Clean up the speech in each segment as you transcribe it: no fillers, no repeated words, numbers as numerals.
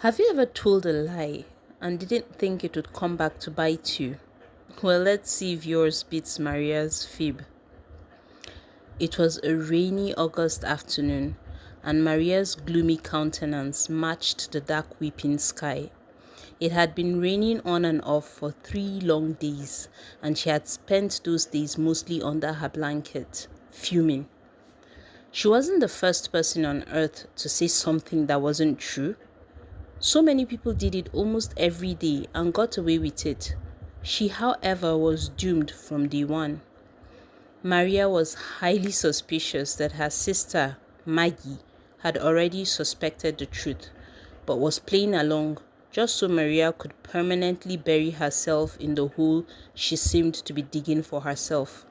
Have you ever told a lie and didn't think it would come back to bite you? Well, let's see if yours beats Maria's fib. It was a rainy August afternoon, and Maria's gloomy countenance matched the dark weeping sky. It had been raining on and off for 3 long days, and she had spent those days mostly under her blanket, fuming. She wasn't the first person on earth to say something that wasn't true. So many people did it almost every day and got away with it. She, however, was doomed from day one. Maria was highly suspicious that her sister, Maggie, had already suspected the truth, but was playing along just so Maria could permanently bury herself in the hole she seemed to be digging for herself.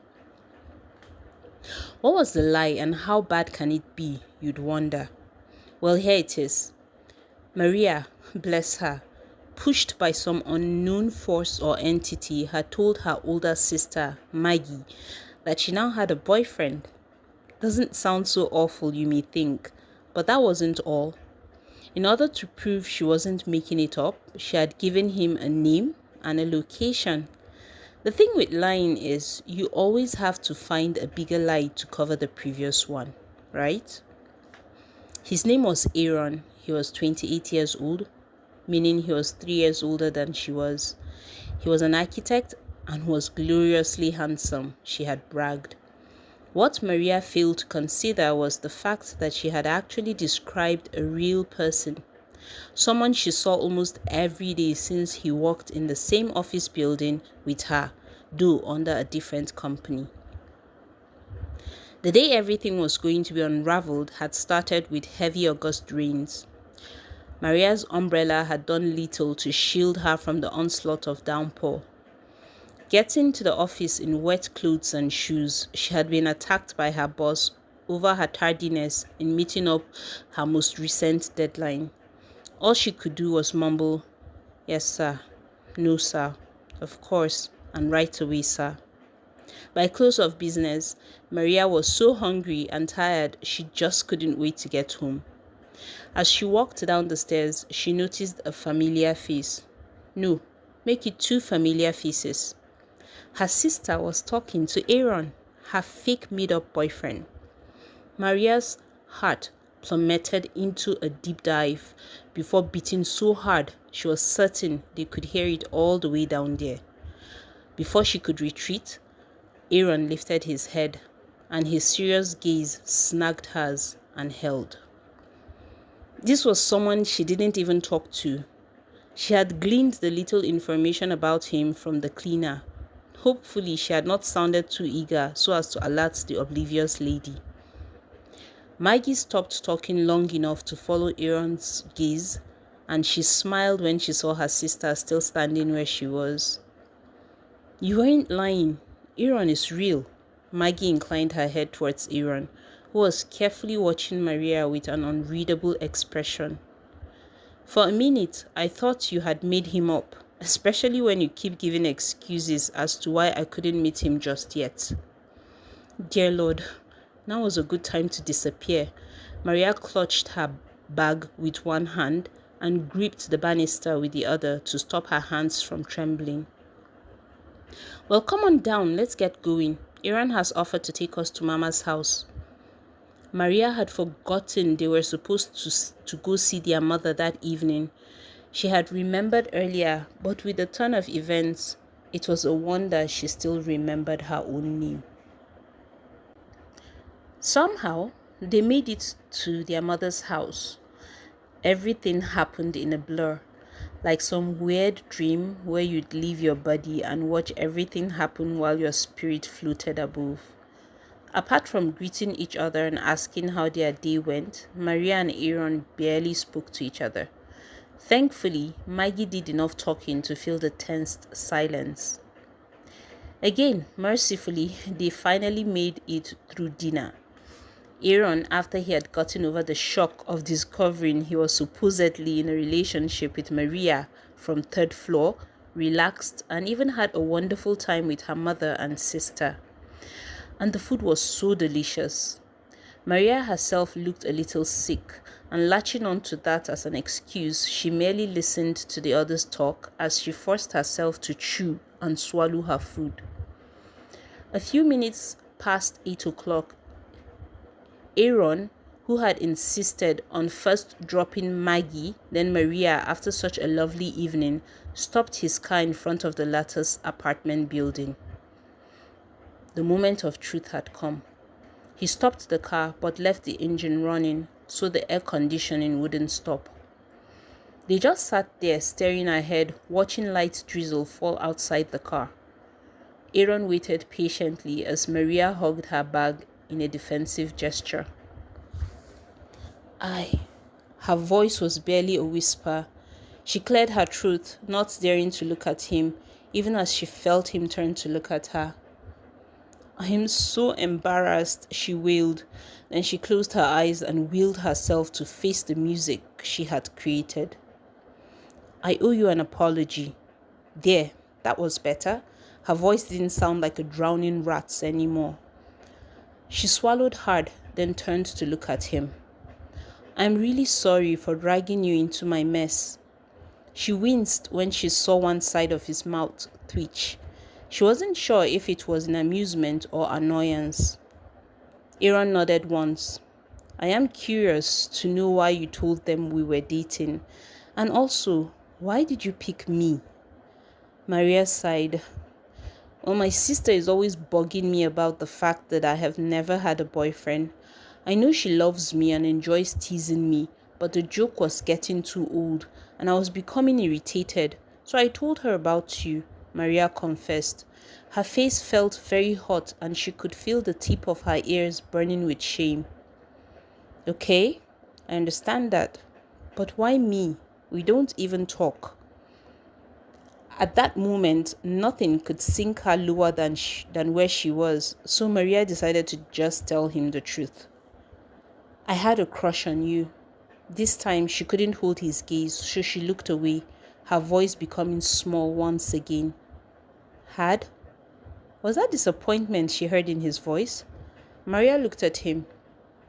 What was the lie and how bad can it be, you'd wonder? Well, here it is. Maria, bless her, pushed by some unknown force or entity, had told her older sister, Maggie, that she now had a boyfriend. Doesn't sound so awful, you may think, but that wasn't all. In order to prove she wasn't making it up, she had given him a name and a location. The thing with lying is you always have to find a bigger lie to cover the previous one, right? His name was Aaron. He was 28 years old, meaning he was 3 years older than she was. He was an architect and was gloriously handsome, she had bragged. What Maria failed to consider was the fact that she had actually described a real person, someone she saw almost every day since he worked in the same office building with her, though under a different company. The day everything was going to be unraveled had started with heavy August rains. Maria's umbrella had done little to shield her from the onslaught of downpour. Getting to the office in wet clothes and shoes, she had been attacked by her boss over her tardiness in meeting up her most recent deadline. All she could do was mumble, "Yes, sir. No, sir. Of course. And right away, sir." By close of business, Maria was so hungry and tired she just couldn't wait to get home. As she walked down the stairs, she noticed a familiar face. No, make it 2 familiar faces. Her sister was talking to Aaron, her fake made-up boyfriend. Maria's heart plummeted into a deep dive before beating so hard she was certain they could hear it all the way down there. Before she could retreat, Aaron lifted his head, and his serious gaze snagged hers and held. This was someone she didn't even talk to. She had gleaned the little information about him from the cleaner. Hopefully, she had not sounded too eager so as to alert the oblivious lady. Maggie stopped talking long enough to follow Aaron's gaze, and she smiled when she saw her sister still standing where she was. "You weren't lying. Aaron is real." Maggie inclined her head towards Aaron, who was carefully watching Maria with an unreadable expression. "For a minute, I thought you had made him up, especially when you keep giving excuses as to why I couldn't meet him just yet." Dear Lord, now was a good time to disappear. Maria clutched her bag with one hand and gripped the banister with the other to stop her hands from trembling. "Well, come on down, let's get going. Aaron has offered to take us to Mama's house." Maria had forgotten they were supposed to go see their mother that evening. She had remembered earlier, but with the turn of events, it was a wonder she still remembered her own name. Somehow, they made it to their mother's house. Everything happened in a blur, like some weird dream where you'd leave your body and watch everything happen while your spirit floated above. Apart from greeting each other and asking how their day went, Maria and Aaron barely spoke to each other. Thankfully, Maggie did enough talking to fill the tensed silence. Again, mercifully, they finally made it through dinner. Aaron, after he had gotten over the shock of discovering he was supposedly in a relationship with Maria from 3rd floor, relaxed and even had a wonderful time with her mother and sister. And the food was so delicious. Maria herself looked a little sick, and latching onto that as an excuse, she merely listened to the others talk as she forced herself to chew and swallow her food. A few minutes past 8 o'clock, Aaron, who had insisted on first dropping Maggie, then Maria after such a lovely evening, stopped his car in front of the latter's apartment building. The moment of truth had come. He stopped the car but left the engine running so the air conditioning wouldn't stop. They just sat there staring ahead, watching light drizzle fall outside the car. Aaron waited patiently as Maria hugged her bag in a defensive gesture. Her voice was barely a whisper. She cleared her throat, not daring to look at him, even as she felt him turn to look at her. I am so embarrassed, she wailed. Then she closed her eyes and willed herself to face the music she had created. I owe you an apology. There, that was better. Her voice didn't sound like a drowning rat's anymore. She swallowed hard, then turned to look at him. I'm really sorry for dragging you into my mess. She winced when she saw one side of his mouth twitch. She wasn't sure if it was in amusement or annoyance. Aaron nodded once. I am curious to know why you told them we were dating. And also, why did you pick me? Maria sighed. Well, my sister is always bugging me about the fact that I have never had a boyfriend. I know she loves me and enjoys teasing me, but the joke was getting too old and I was becoming irritated. So I told her about you, Maria confessed. Her face felt very hot and she could feel the tip of her ears burning with shame. Okay, I understand that. But why me? We don't even talk. At that moment, nothing could sink her lower than where she was, so Maria decided to just tell him the truth. I had a crush on you. This time, she couldn't hold his gaze, so she looked away, her voice becoming small once again. Had? Was that disappointment she heard in his voice? Maria looked at him.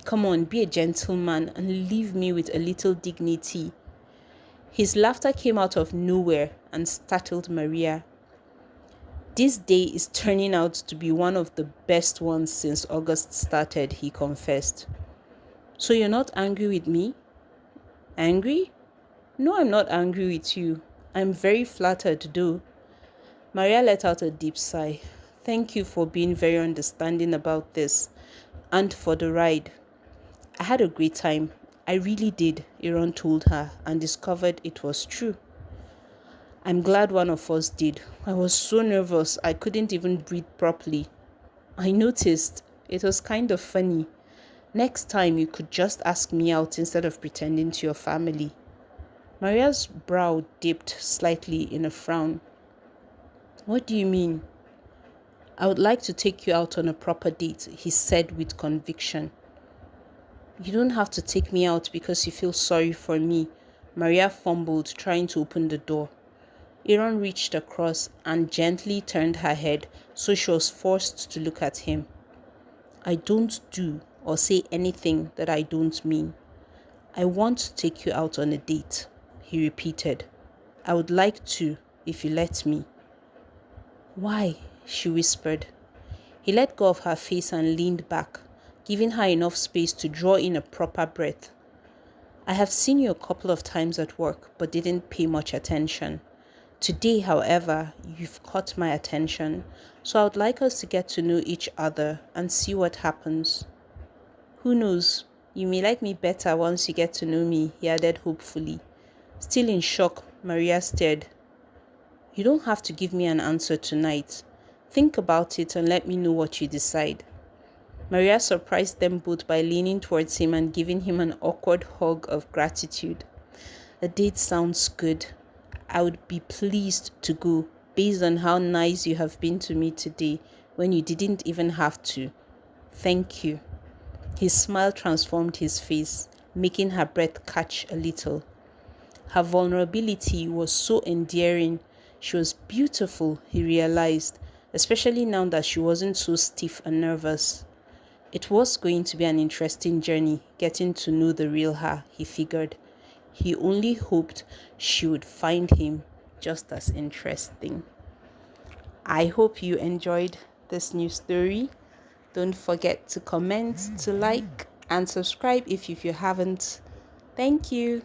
Come on, be a gentleman and leave me with a little dignity. His laughter came out of nowhere and startled Maria. This day is turning out to be one of the best ones since August started, he confessed. So you're not angry with me? Angry? No, I'm not angry with you. I'm very flattered, though. Maria let out a deep sigh. Thank you for being very understanding about this and for the ride. I had a great time. I really did, Aaron told her and discovered it was true. I'm glad one of us did. I was so nervous I couldn't even breathe properly. I noticed. It was kind of funny. Next time you could just ask me out instead of pretending to your family. Maria's brow dipped slightly in a frown. What do you mean? I would like to take you out on a proper date, he said with conviction. You don't have to take me out because you feel sorry for me. Maria fumbled, trying to open the door. Aaron reached across and gently turned her head, so she was forced to look at him. I don't do or say anything that I don't mean. I want to take you out on a date, he repeated. I would like to, if you let me. Why? She whispered. He let go of her face and leaned back, giving her enough space to draw in a proper breath. I have seen you a couple of times at work, but didn't pay much attention. Today, however, you've caught my attention, so I would like us to get to know each other and see what happens. Who knows, you may like me better once you get to know me, he added hopefully. Still in shock, Maria stared. You don't have to give me an answer tonight. Think about it and let me know what you decide. Maria surprised them both by leaning towards him and giving him an awkward hug of gratitude. A date sounds good. I would be pleased to go based on how nice you have been to me today when you didn't even have to. Thank you. His smile transformed his face, making her breath catch a little. Her vulnerability was so endearing. She was beautiful, he realized, especially now that she wasn't so stiff and nervous. It was going to be an interesting journey getting to know the real her, he figured. He only hoped she would find him just as interesting. I hope you enjoyed this new story. Don't forget to comment, to like, and subscribe if you haven't. Thank you.